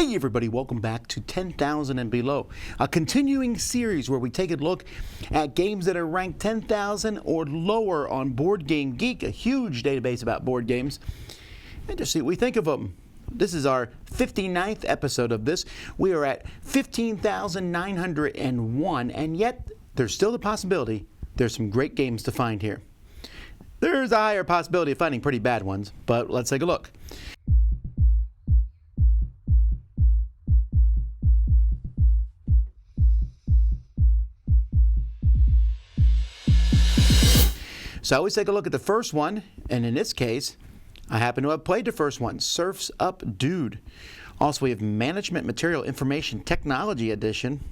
Hey everybody, welcome back to 10,000 and Below, a continuing series where we take a look at games that are ranked 10,000 or lower on Board Game Geek, a huge database about board games, and just see what we think of them. This is our 59th episode of this. We are at 15,901, and yet there's still the possibility there's some great games to find here. There's a higher possibility of finding pretty bad ones, but let's take a look. So I always take a look at the first one, and in this case, I happen to have played the first one, Surf's Up Dude. Also, we have Management Material Information Technology Edition.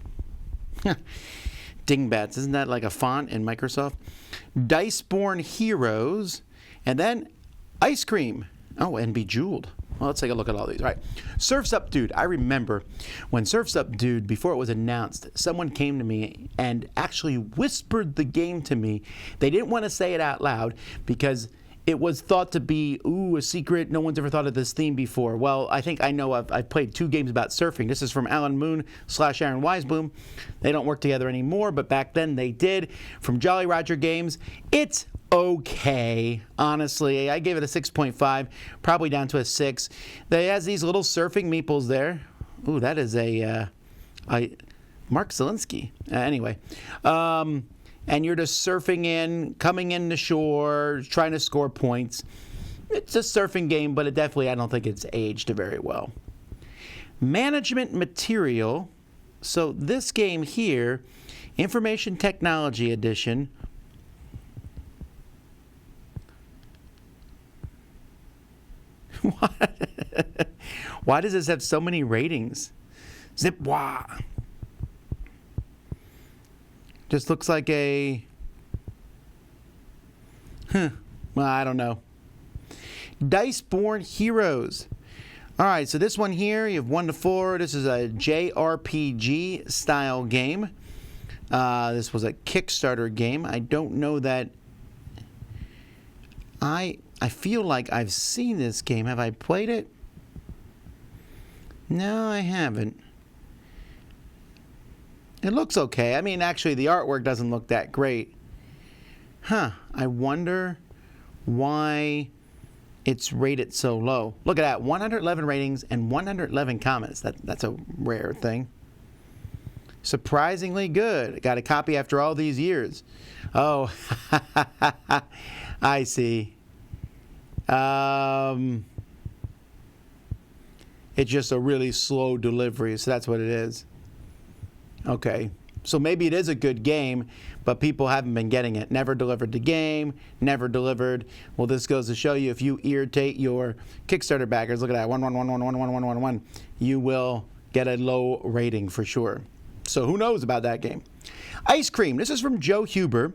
Dingbats, isn't that like a font in Microsoft? Diceborn Heroes, and then Ice Cream. Oh, and Bejeweled. Well, let's take a look at all these. All right, Surf's Up Dude. I remember when Surf's Up Dude, before it was announced, someone came to me and actually whispered the game to me. They didn't want to say it out loud because it was thought to be, a secret. No one's ever thought of this theme before. Well, I think I know. I've played 2 games about surfing. This is from Alan Moon / Aaron Weisblum. They don't work together anymore, but back then they did. From Jolly Roger Games, it's okay. Honestly, I gave it a 6.5, probably down to a 6. It has these little surfing meeples there. Ooh, that is a Mark Zielinski. Anyway. And you're just surfing in, coming in the shore, trying to score points. It's a surfing game, but I don't think it's aged very well. Management Material. So this game here, Information Technology Edition. Why does this have so many ratings? Zip wah. Just looks like a, well, I don't know. Diceborn Heroes. All right, so this one here, you have 1 to 4. This is a JRPG style game. This was a Kickstarter game. I don't know that. I feel like I've seen this game. Have I played it? No, I haven't. It looks okay. I mean, actually, the artwork doesn't look that great. I wonder why it's rated so low. Look at that, 111 ratings and 111 comments. That's a rare thing. Surprisingly good. Got a copy after all these years. Oh, I see. It's just a really slow delivery, so that's what it is. Okay, so maybe it is a good game, but people haven't been getting it. Never delivered the game, never delivered. Well, this goes to show you, if you irritate your Kickstarter backers, look at that, 1, you will get a low rating for sure. So who knows about that game? Ice Cream. This is from Joe Huber.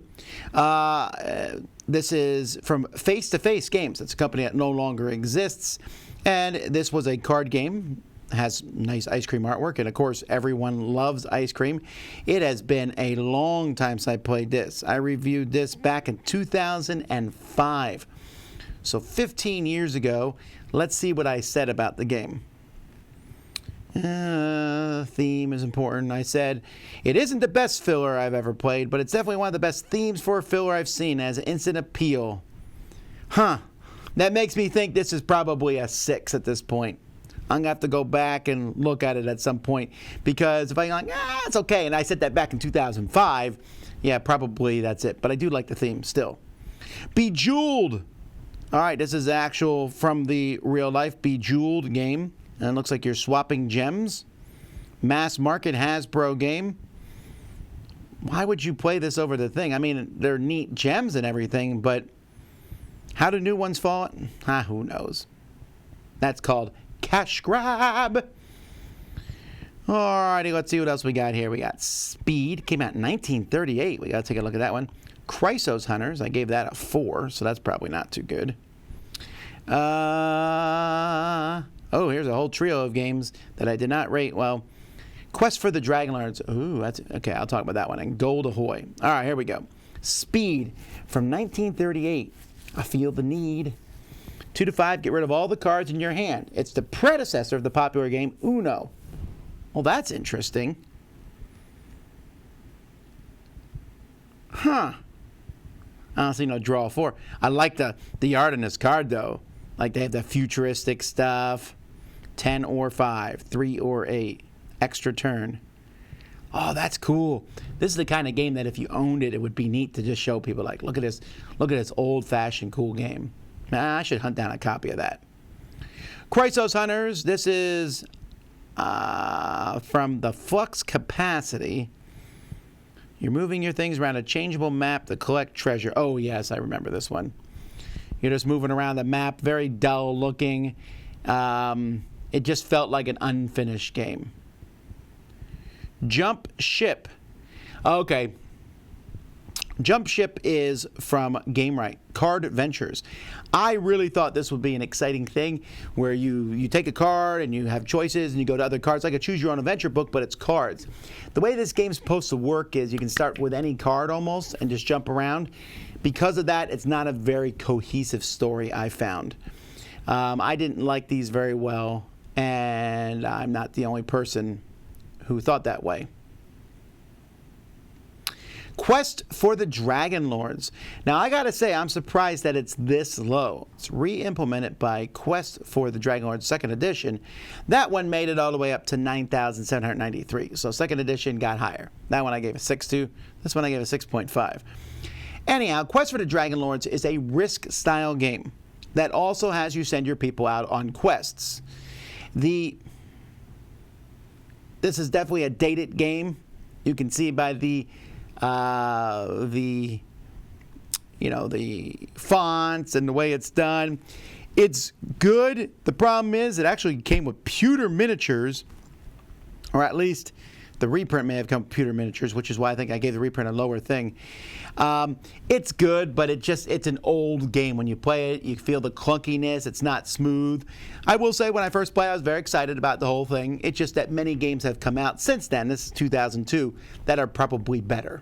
This is from Face to Face Games. It's a company that no longer exists. And this was a card game. Has nice ice cream artwork, and of course everyone loves ice cream. It has been a long time since I played this. I reviewed this back in 2005, so 15 years ago. Let's see what I said about the game. Theme is important. I said it isn't the best filler I've ever played, but it's definitely one of the best themes for a filler I've seen. As instant appeal. That makes me think this is probably a 6 at this point. I'm going to have to go back and look at it at some point, because if I'm like, it's okay, and I said that back in 2005, yeah, probably that's it. But I do like the theme still. Bejeweled. All right, this is actual from the real life Bejeweled game, and it looks like you're swapping gems. Mass market Hasbro game. Why would you play this over the thing? I mean, they're neat gems and everything, but how do new ones fall? Who knows? That's called cash grab. Alrighty, let's see what else we got here. We got Speed. Came out in 1938. We got to take a look at that one. Chrysos Hunters. I gave that a 4, so that's probably not too good. Here's a whole trio of games that I did not rate. Well, Quest for the Dragonlords. Ooh, that's okay. I'll talk about that one. And Gold Ahoy. All right, here we go. Speed from 1938. I Feel the Need. 2 to 5, get rid of all the cards in your hand. It's the predecessor of the popular game Uno. Well, that's interesting. Huh. Honestly, no, draw 4. I like the art in this card, though. Like, they have the futuristic stuff. 10 or 5, 3 or 8. Extra turn. Oh, that's cool. This is the kind of game that if you owned it, it would be neat to just show people, like, look at this old-fashioned cool game. I should hunt down a copy of that. Chrysos Hunters, this is from the Flux Capacity. You're moving your things around a changeable map to collect treasure. Oh, yes, I remember this one. You're just moving around the map, very dull looking. It just felt like an unfinished game. Jump Ship. Okay. Jump Ship is from GameRight, Card Ventures. I really thought this would be an exciting thing where you take a card and you have choices and you go to other cards, like a choose your own adventure book, but it's cards. The way this game's supposed to work is you can start with any card almost and just jump around. Because of that, it's not a very cohesive story, I found. I didn't like these very well, and I'm not the only person who thought that way. Quest for the Dragon Lords. Now, I gotta say, I'm surprised that it's this low. It's re-implemented by Quest for the Dragon Lords 2nd Edition. That one made it all the way up to 9,793. So 2nd Edition got higher. That one I gave a 6 to. This one I gave a 6.5. Anyhow, Quest for the Dragon Lords is a risk-style game that also has you send your people out on quests. This is definitely a dated game. You can see by the fonts and the way it's done. It's good. The problem is it actually came with pewter miniatures, or at least the reprint may have come with pewter miniatures, which is why I think I gave the reprint a lower thing. It's good, but it's an old game. When you play it, you feel the clunkiness. It's not smooth. I will say when I first played, I was very excited about the whole thing. It's just that many games have come out since then, this is 2002, that are probably better.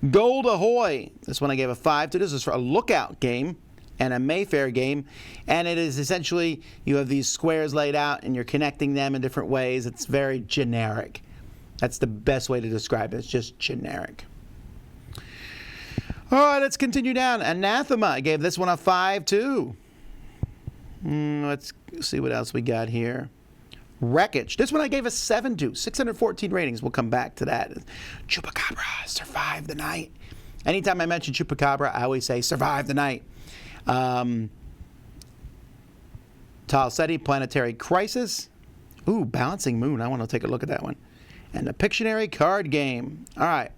Gold Ahoy. This one I gave a 5 to. This is for a Lookout game and a Mayfair game, and it is essentially you have these squares laid out and you're connecting them in different ways. It's very generic. That's the best way to describe it. It's just generic. All right, let's continue down. Anathema. I gave this one a 5 too. Let's see what else we got here. Wreckage. This one I gave a 7 to. 614 ratings. We'll come back to that. Chupacabra. Survive the night. Anytime I mention Chupacabra, I always say survive the night. Talsetti, Planetary Crisis. Ooh, Balancing Moon. I want to take a look at that one. And the Pictionary card game. All right.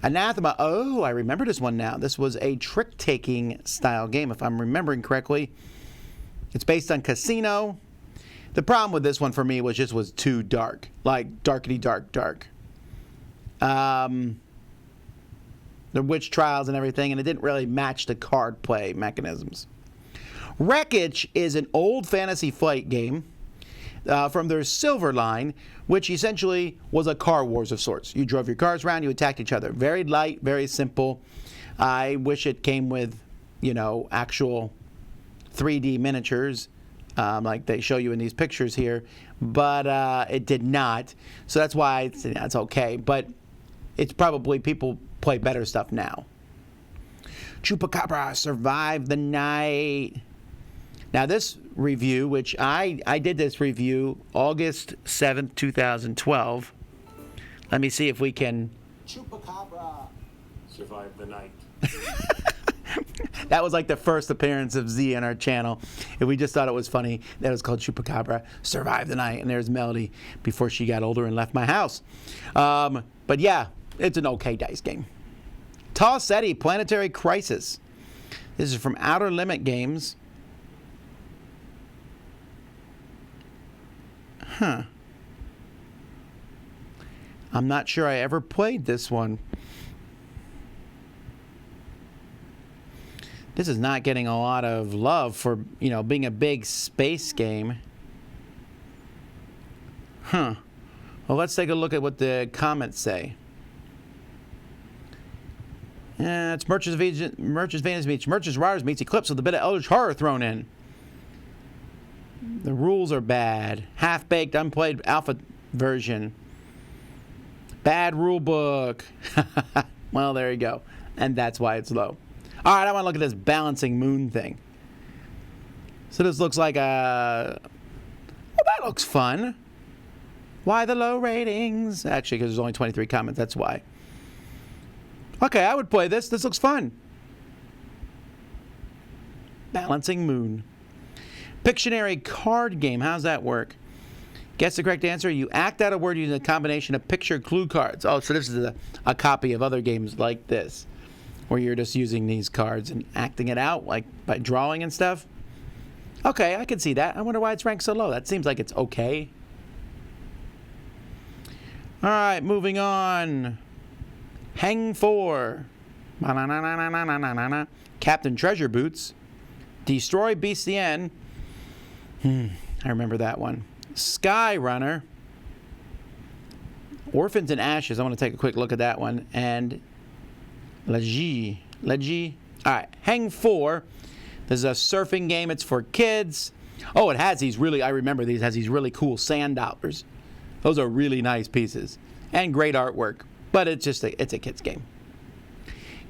Anathema. Oh, I remember this one now. This was a trick-taking style game, if I'm remembering correctly. It's based on Casino. The problem with this one for me was just was too dark. Like, darkety dark. The witch trials and everything, and it didn't really match the card play mechanisms. Wreckage is an old fantasy flight game from their Silver line, which essentially was a car wars of sorts. You drove your cars around, you attacked each other. Very light, very simple. I wish it came with, actual 3D miniatures like they show you in these pictures here, but it did not. So that's why it's okay, but it's probably people play better stuff now. Chupacabra, Survive the Night. Now this review, which I did this review August 7th, 2012. Let me see if we can... Chupacabra, Survive the Night. That was like the first appearance of Z on our channel. And we just thought it was funny. That was called Chupacabra, Survive the Night. And there's Melody before she got older and left my house. But yeah, it's an okay dice game. Talsetti, Planetary Crisis. This is from Outer Limit Games. Huh. I'm not sure I ever played this one. This is not getting a lot of love for, being a big space game. Huh. Well, let's take a look at what the comments say. It's Merchants Venus meets Merchants Riders meets Eclipse with a bit of Eldritch Horror thrown in. The rules are bad. Half-baked, unplayed alpha version. Bad rule book. Well, there you go. And that's why it's low. All right, I want to look at this balancing moon thing. So this looks like a... Oh, that looks fun. Why the low ratings? Actually, because there's only 23 comments, that's why. Okay, I would play this. This looks fun. Balancing moon. Pictionary card game. How's that work? Guess the correct answer. You act out a word using a combination of picture clue cards. Oh, so this is a copy of other games like this, where you're just using these cards and acting it out, like by drawing and stuff. Okay, I can see that. I wonder why it's ranked so low. That seems like it's okay. All right, moving on. Hang 4. Captain Treasure Boots. Destroy BCN. I remember that one. Sky Runner. Orphans and Ashes. I want to take a quick look at that one. And Legi. All right, Hang 4. This is a surfing game. It's for kids. Oh, it has these really, I remember these, has these really cool sand dollars. Those are really nice pieces. And great artwork. But it's just it's a kid's game.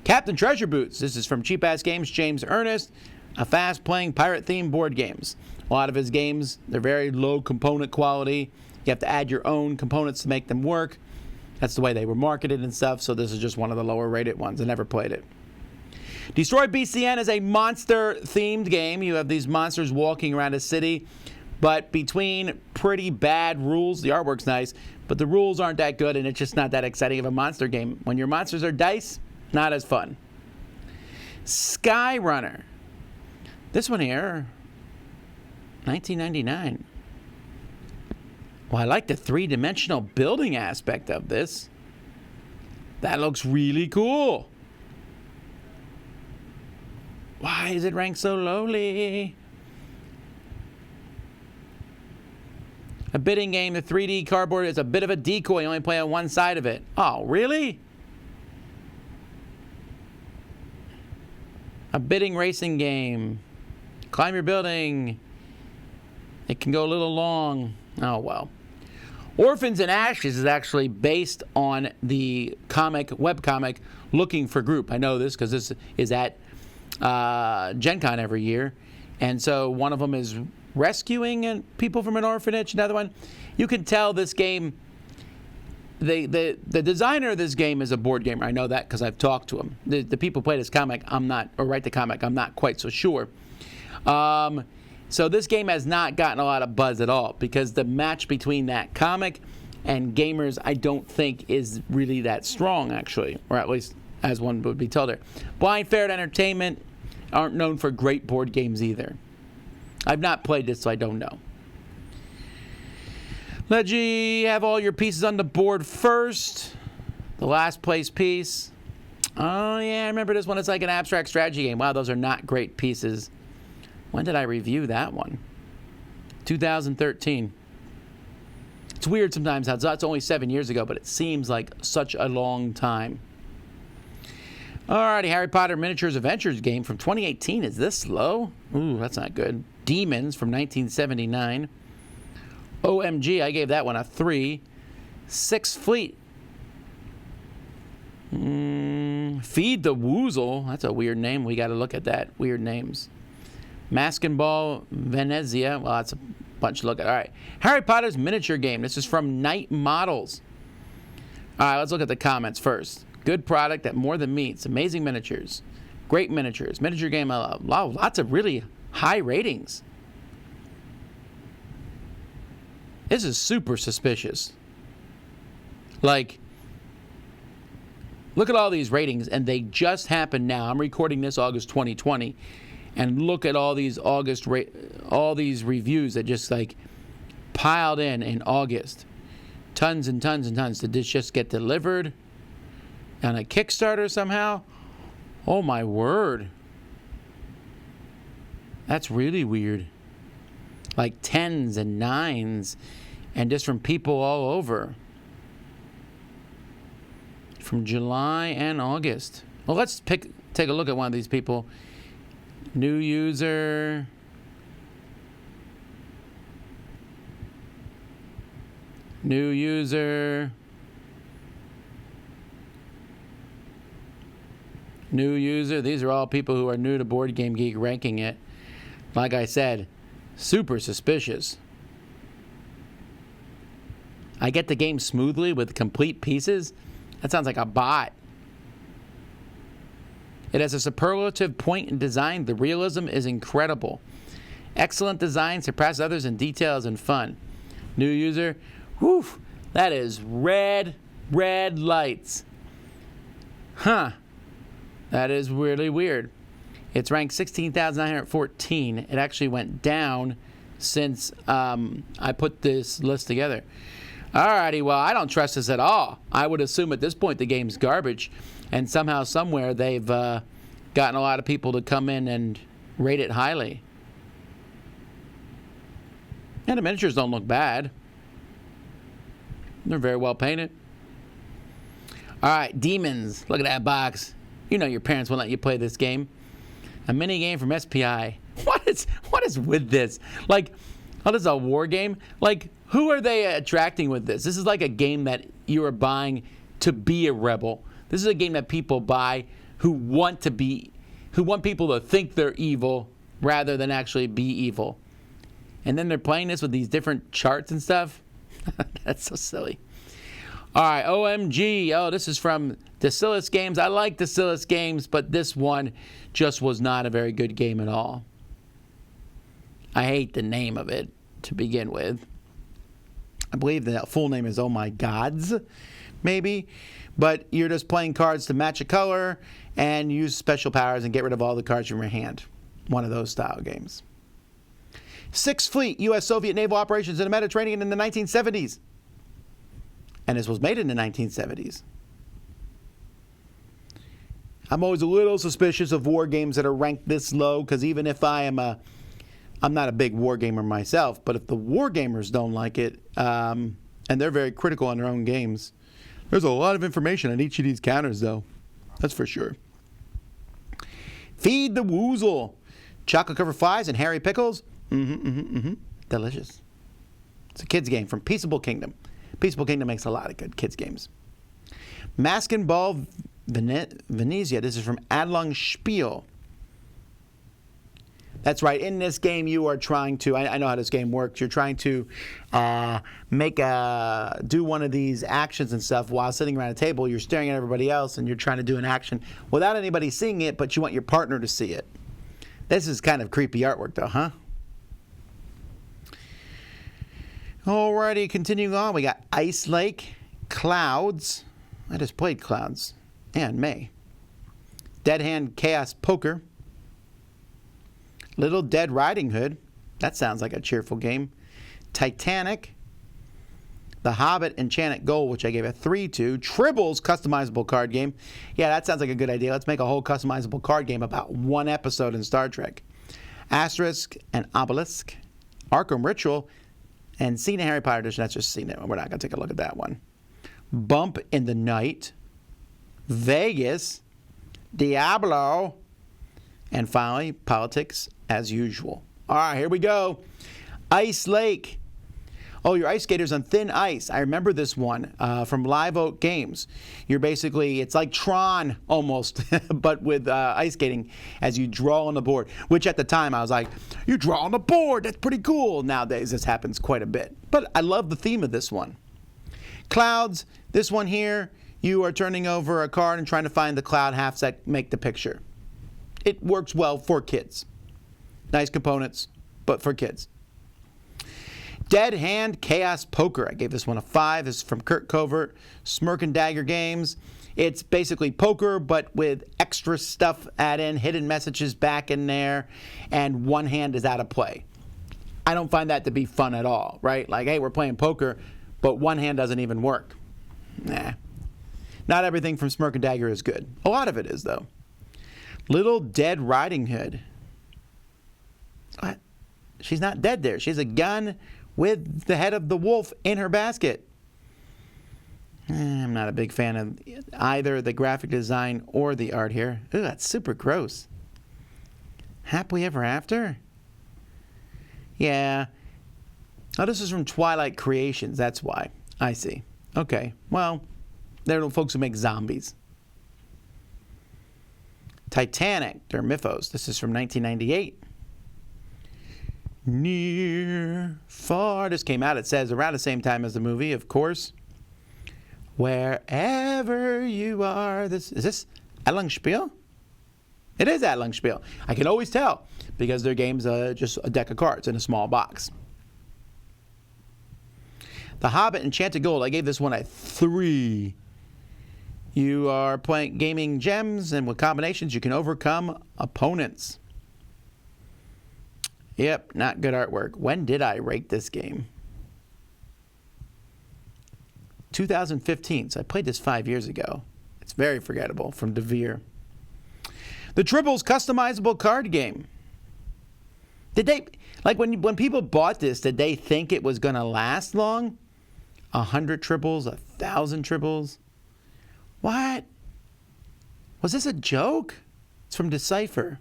Captain Treasure Boots. This is from Cheap Ass Games, James Ernest. A fast-playing pirate-themed board games. A lot of his games, they're very low component quality. You have to add your own components to make them work. That's the way they were marketed and stuff, so this is just one of the lower-rated ones. I never played it. Destroy BCN is a monster-themed game. You have these monsters walking around a city, but between pretty bad rules, the artwork's nice, but the rules aren't that good, and it's just not that exciting of a monster game. When your monsters are dice, not as fun. Sky Runner. This one here, 1999. Well, I like the three-dimensional building aspect of this. That looks really cool. Why is it ranked so lowly? A bidding game, the 3D cardboard is a bit of a decoy. You only play on one side of it. Oh, really? A bidding racing game. Climb your building. It can go a little long. Oh, well. Orphans and Ashes is actually based on the webcomic Looking for Group. I know this because this is at Gen Con every year. And so one of them is rescuing people from an orphanage. Another one, you can tell this game, the designer of this game is a board gamer. I know that because I've talked to him. The people who play this comic, write the comic, I'm not quite so sure. So this game has not gotten a lot of buzz at all because the match between that comic and gamers, I don't think is really that strong, actually, or at least as one would be told there. Blind Ferret Entertainment aren't known for great board games either. I've not played this, so I don't know. Legi, have all your pieces on the board first. The last place piece. Oh, yeah, I remember this one. It's like an abstract strategy game. Wow, those are not great pieces. When did I review that one? 2013. It's weird sometimes how it's only 7 years ago, but it seems like such a long time. Alrighty, Harry Potter Miniatures Adventures game from 2018. Is this low? Ooh, that's not good. Demons from 1979. OMG, I gave that one a 3. Sixth Fleet. Feed the Woozle. That's a weird name. We got to look at that. Weird names. Mask and Ball Venezia. Well, that's a bunch to look at. All right. Harry Potter's miniature game. This is from Night Models. All right, let's look at the comments first. Good product that more than meets. Amazing miniatures. Great miniatures. Miniature game. Lots of really high ratings. This is super suspicious. Like, look at all these ratings, and they just happened now. I'm recording this August 2020. And look at all these all these reviews that just like piled in August. Tons and tons and tons. Did this just get delivered on a Kickstarter somehow? Oh my word. That's really weird. Like 10s and 9s and just from people all over. From July and August. Well, let's take a look at one of these people. New user. New user. New user. These are all people who are new to Board Game Geek ranking it. Like I said, super suspicious. I get the game smoothly with complete pieces. That sounds like a bot. It has a superlative point in design. The realism is incredible. Excellent design, surpasses others in details and fun. New user. Whew, that is red lights. Huh. That is really weird. It's ranked 16,914. It actually went down since I put this list together. Alrighty, well, I don't trust this at all. I would assume at this point the game's garbage, and somehow, somewhere, they've gotten a lot of people to come in and rate it highly. And the miniatures don't look bad. They're very well painted. Alright, Demons. Look at that box. You know your parents won't let you play this game. A mini game from SPI. What is with this? Like, oh, this is a war game? Like, who are they attracting with this? This is like a game that you are buying to be a rebel. This is a game that people buy who want people to think they're evil rather than actually be evil. And then they're playing this with these different charts and stuff. That's so silly. All right, OMG. Oh, this is from Decillis Games. I like Decillis Games, but this one just was not a very good game at all. I hate the name of it to begin with. I believe the full name is Oh My Gods, maybe. But you're just playing cards to match a color and use special powers and get rid of all the cards from your hand. One of those style games. Sixth Fleet, U.S.-Soviet naval operations in the Mediterranean in the 1970s. And this was made in the 1970s. I'm always a little suspicious of war games that are ranked this low, because even if I'm not a big war gamer myself, but if the war gamers don't like it, and they're very critical on their own games, there's a lot of information on each of these counters, though. That's for sure. Feed the Woozle. Chocolate covered flies and hairy pickles. Delicious. It's a kids game from Peaceable Kingdom. Peaceable Kingdom makes a lot of good kids games. Mask and Ball Venezia. This is from Adlung Spiel. That's right. In this game, you are trying to, I know how this game works. You're trying to do one of these actions and stuff while sitting around a table. You're staring at everybody else and you're trying to do an action without anybody seeing it, but you want your partner to see it. This is kind of creepy artwork, though, huh? Alrighty, continuing on. We got Ice Lake, Clouds. I just played Clouds and May. Dead Hand Chaos Poker. Little Dead Riding Hood. That sounds like a cheerful game. Titanic. The Hobbit Enchanted Gold, which I gave a 3 to. Tribble's customizable card game. Yeah, that sounds like a good idea. Let's make a whole customizable card game about one episode in Star Trek. Asterisk and Obelisk. Arkham Ritual. And Cena Harry Potter edition. That's just Cena. We're not going to take a look at that one. Bump in the Night. Vegas. Diablo. And finally, Politics as usual. All right, here we go. Ice Lake. Oh, your ice skaters on thin ice. I remember this one from Live Oak Games. You're basically, it's like Tron almost, but with ice skating as you draw on the board, which at the time I was like, you draw on the board, that's pretty cool. Nowadays this happens quite a bit. But I love the theme of this one. Clouds, this one here, you are turning over a card and trying to find the cloud halves that make the picture. It works well for kids. Nice components, but for kids. Dead Hand Chaos Poker. I gave this one a 5. This is from Kurt Covert, Smirk and Dagger Games. It's basically poker, but with extra stuff added in, hidden messages back in there, and one hand is out of play. I don't find that to be fun at all, right? Like, hey, we're playing poker, but one hand doesn't even work. Nah. Not everything from Smirk and Dagger is good. A lot of it is, though. Little Dead Riding Hood. What? She's not dead there. She has a gun with the head of the wolf in her basket. I'm not a big fan of either the graphic design or the art here. Ooh, that's super gross. Happily Ever After? Yeah. Oh, this is from Twilight Creations. That's why. I see. Okay. Well, they're the folks who make zombies. Titanic. They're Mythos. This is from 1998. Near, far. This came out, it says, around the same time as the movie, of course. Wherever you are. Is this Erlangspiel? It is Erlangspiel. I can always tell because their game's just a deck of cards in a small box. The Hobbit Enchanted Gold. I gave this one a 3. You are playing gaming gems, and with combinations, you can overcome opponents. Yep, not good artwork. When did I rate this game? 2015. So I played this 5 years ago. It's very forgettable. From DeVere. The Tribbles customizable card game. Did they, like when people bought this, did they think it was going to last long? 100 Tribbles, 1,000 Tribbles. What? Was this a joke? It's from Decipher.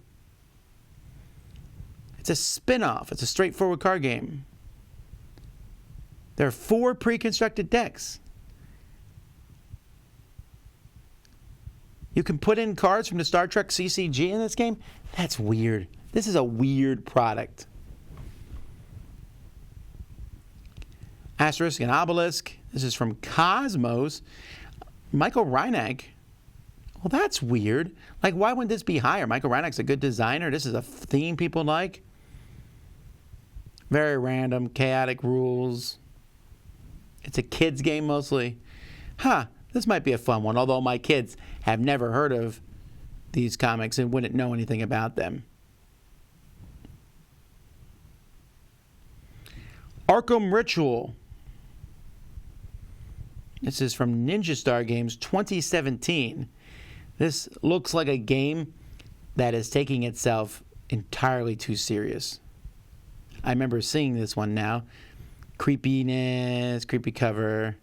It's a spin-off. It's a straightforward card game. There are 4 pre-constructed decks. You can put in cards from the Star Trek CCG in this game? That's weird. This is a weird product. Asterisk and Obelisk. This is from Cosmos. Michael Reineck. Well, that's weird. Like, why wouldn't this be higher? Michael Reineck's a good designer. This is a theme people like. Very random, chaotic rules. It's a kid's game mostly. This might be a fun one, although my kids have never heard of these comics and wouldn't know anything about them. Arkham Ritual. This is from Ninja Star Games 2017. This looks like a game that is taking itself entirely too serious. I remember seeing this one now. Creepiness, creepy cover.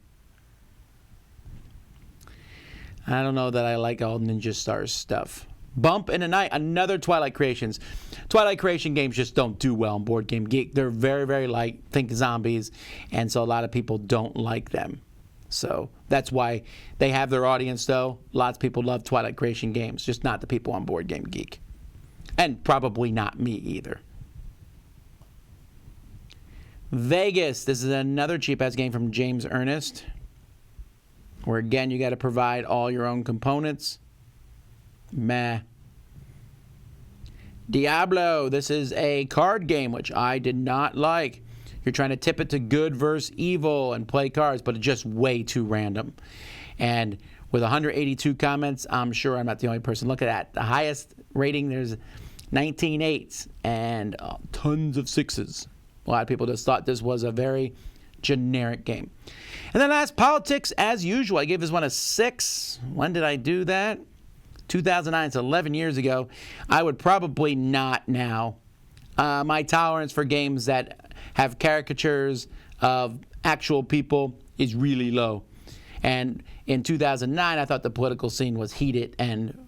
I don't know that I like all Ninja Stars stuff. Bump in the Night, another Twilight Creations. Twilight Creation games just don't do well on Board Game Geek. They're very, very light. Think zombies. And so a lot of people don't like them. So that's why they have their audience, though. Lots of people love Twilight Creation games, just not the people on Board Game Geek. And probably not me either. Vegas. This is another cheap-ass game from James Ernest, where, again, you got to provide all your own components. Meh. Diablo. This is a card game, which I did not like. You're trying to tip it to good versus evil and play cards, but it's just way too random. And with 182 comments, I'm sure I'm not the only person. Look at that. The highest rating, there's 19 8s and tons of 6s. A lot of people just thought this was a very generic game. And then last, politics as usual. I gave this one a 6. When did I do that? 2009, it's 11 years ago. I would probably not now. My tolerance for games that have caricatures of actual people is really low. And in 2009, I thought the political scene was heated and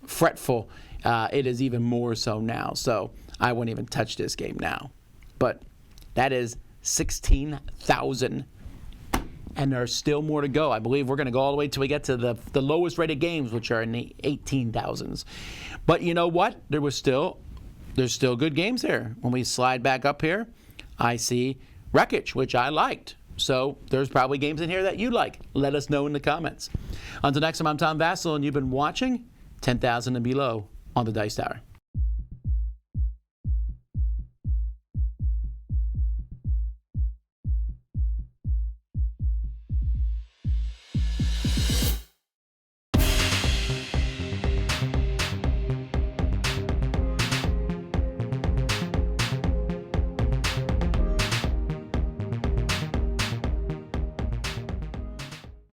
fretful. It is even more so now. So I wouldn't even touch this game now. But that is 16,000. And there's still more to go. I believe we're going to go all the way till we get to the lowest rated games, which are in the 18,000s. But you know what? There's still good games there. When we slide back up here, I see Wreckage, which I liked. So there's probably games in here that you like. Let us know in the comments. Until next time, I'm Tom Vassell, and you've been watching 10,000 and Below on the Dice Tower.